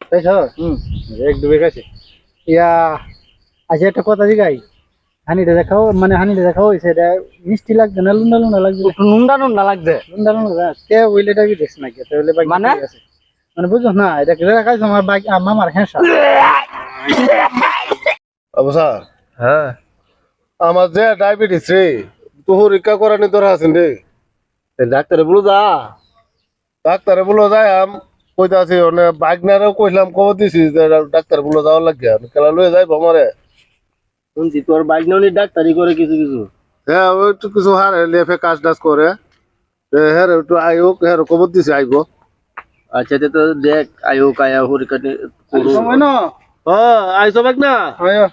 তাইছো এক ডুবে গেছে ইয়া আচ্ছা একটা কথা জিগাই হানিটা দেখাও মানে হানিটা দেখাও সেটা মিষ্টি লাগছে না লুন্ডা লুন্ডা লাগছে একটু নুনডা নুনডা লাগছে। লুন্ডা লুন্ডা কে ওইলেটা কি দেখ না কে তাহলে বাকি মানে? ঠিক আছে। মানে বুঝছ না এটা কি দেখাইছ আমার বাকি মামার হেঁসা অবসা হ্যাঁ আমার যে ডায়াবেটিস রে তো পরীক্ষা করানি তোরা আছেন রে ডাক্তারে বলো যা ডাক্তারে বলো যায় কইতা আছি বাইকনারেও কইলাম খবর দিছি যে ডাক্তার বলো যাওয়ার লাগে খেলা লয়ে যাইব আমারে শুনছি তোর বাইক নাউনি ডাক্তারি করে কিছু কিছু। হ্যাঁ ওই একটু কিছু হারে লেফে কাজ টাজ করে হ্যাঁ একটু আইও হ্যাঁ খবর দিছি আইব আচ্ছা তো দেখ আয়ো কায়া পরীক্ষা করু। সময় না হ্যাঁ আইসো বাইকনা আয়ো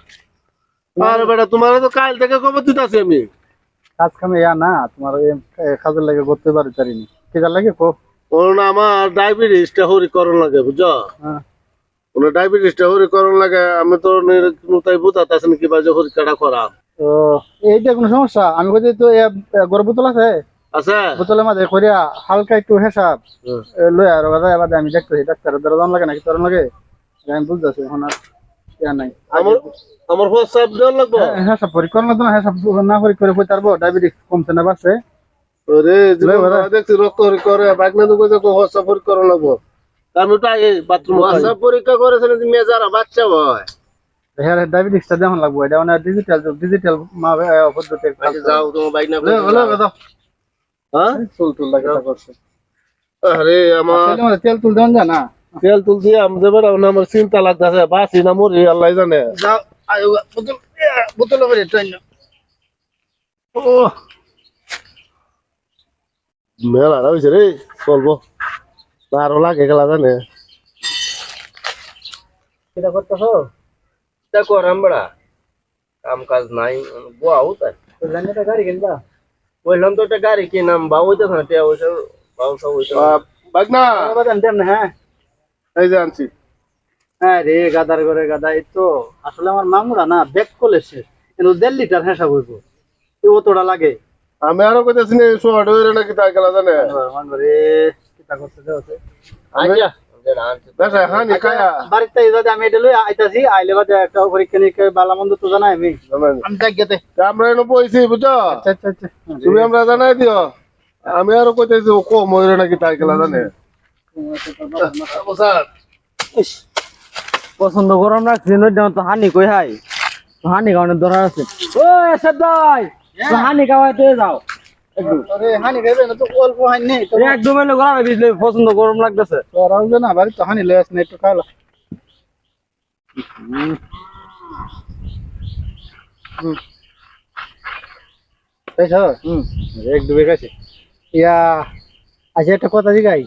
আরে বেটা তোমার তো কাল থেকে খবর দিতাছি আমি কাজ কামে ইয়া না তোমার এই কাজের লাগে করতে পারিনি কি কার লাগে কো ওর না আমার ডায়াবেটিসটা হরিকরণ লাগে বুঝছো হ্যাঁ ওনার ডায়াবেটিসটা হরিকরণ লাগে আমি তো তাই বুঝাতেছি না কি বাজে পরীক্ষাটা করা তো এইটা কোনো সমস্যা আমি কইতে তো গরম বোতল আছে আছে বোতলের মাঝে করিয়া হালকা একটু হেসাব লই আর এবার আমি দেখতেছি ডাক্তারের দ্বারা দাম লাগে নাকি তোর লাগে আমি বুঝতেছি এখন আর ইয়া নাই আমার আমার হোয়াটসঅ্যাপ দেওয়ার লাগবো হেসাব পরীক্ষা করলে তো হেসাব না পরীক্ষা করে কই পারবো ডায়াবেটিস কমছে না বাড়ছে ওরে দেখছি রক্ত করে বাইক না তো কইতে হোয়াটসঅ্যাপ পরীক্ষা করা লাগবো আমি তো আগে বাথরুম হোয়াটসঅ্যাপ পরীক্ষা করেছেন তুমি যারা বাচ্চা হয়। হ্যাঁ ডায়াবেটিসটা দেখুন লাগবো এটা মানে ডিজিটাল পদ্ধতি যাও তোমার বাইক না হ্যাঁ চুল টুল লাগে করছে আরে আমার তেল তুল দেন জানা তেল তুলছি আমি দেবার আমার চিন্তা লাগতেছে বাসি না মরি আল্লাহ জানে যাও আয়ো বোতল বোতল করে ট্রেন ও মেলা হয়েছে রে চলবো আরো লাগে গেলা জানে কিটা করতেছো তা করাম বড়া কাম কাজ নাই বুয়াও তাই তো জানি তো গাড়ি কিনবা বললাম তো একটা গাড়ি কিনাম বাবু তো না টিয়া ওইসব বাবু সব ওইসব বাইক না বাদাম দেন না হ্যাঁ এই যে আনছি হ্যাঁ রে গাদার করে গাদা এই তো আসলে আমার মামুরা না ব্যাক কলেছে কিন্তু 1.5 লিটার হেসা হইবো ও তোড়া লাগে আমি আরো কইতেছি না শর্ট হয়ে নাকি তাই গেলা জানে মানবারে কিটা করতে যাচ্ছে আচ্ছা বেশ হানি খায়া বাড়িতে যদি আমি এটা লই আইতাছি আইলে বাদে একটা পরীক্ষা নিরীক্ষা বালা মন্দ তো জানাই আমি যাই গেতে আমরা এনে বইছি বুঝছো আচ্ছা আচ্ছা আচ্ছা তুমি আমরা জানাই দিও আমি আরো কইতেছি ও কম হয়ে নাকি তাই গেলা জানে পছন্দ গরম রাখছি নইটা তো হানি কই হাই হানি কারণে ধরা আছে ও এসব ভাই হানি খাওয়াইতে যাও আরে হানি খাইবে না তো অল্প হানি নেই তো একদম এলো গরম বিজলে পছন্দ গরম লাগতেছে তোরাও যে না বাড়ি তো হানি লই আসনে একটু খাওয়া তাইছো এক ডুবে গেছে ইয়া আচ্ছা একটা কথা জিগাই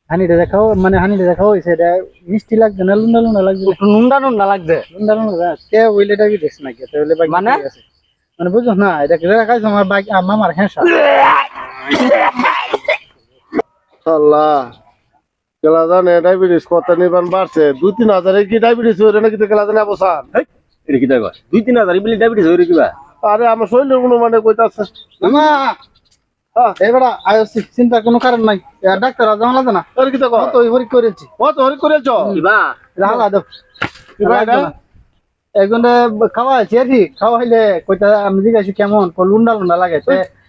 হানিটা দেখাও মানে হানিটা দেখাও সেটা মিষ্টি লাগছে না লুন্ডা লুন্ডা লাগছে একটু নুনডা নুনডা লাগছে। লুন্ডা লুন্ডা কে ওইলেটা কি দেখ না কে তাহলে বাকি মানে? ঠিক আছে। মানে বুঝছ না এটা কি দেখাইছ আমার বাকি মামার হেঁসা আল্লাহ গেলা জানে ডায়াবেটিস কত নিবান বাড়ছে 2-3 হাজারে কি ডায়াবেটিস হয়ে নাকি গেলা জানে অবসান এটা কি দেখো 2-3 হাজার বিলি ডায়াবেটিস হইরে কিবা আরে আমার শরীরের কোনো মানে কইতাছে মামা এবারে চিন্তা কোনো কারণ নাই ডাক্তার জানা লাগে না আরে কি দেখো তো ওই পরীক্ষা করেছি কত হরি করেছ কিবা রাহলা দাও কিবা এটা একজনে খাওয়াইছি আর কি খাওয়াইলে কইতা আমি জিজ্ঞাসি কেমন লুন্ডা লুন্ডা লাগে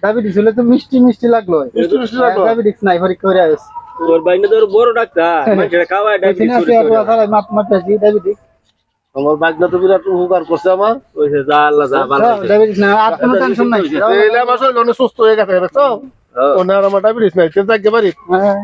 ডায়াবেটিস হলে তো মিষ্টি মিষ্টি লাগলো মিষ্টি মিষ্টি লাগলো? ডায়াবেটিস নাই পরীক্ষা করে আসছি তোর বাইনে তোর বড় ডাক্তার মানুষের খাওয়ায় ডায়াবেটিস ডায়াবেটিস আমার বাগনা তো বিরাট উপকার করছে আমার কইছে যা আল্লাহ যা ভালো ডায়াবেটিস না আর কোনো টেনশন নাই এইলে আমার শরীর অনেক সুস্থ হয়ে গেছে দেখছো ওনার আমার ডায়াবেটিস নাই চিন্তা করতে পারি হ্যাঁ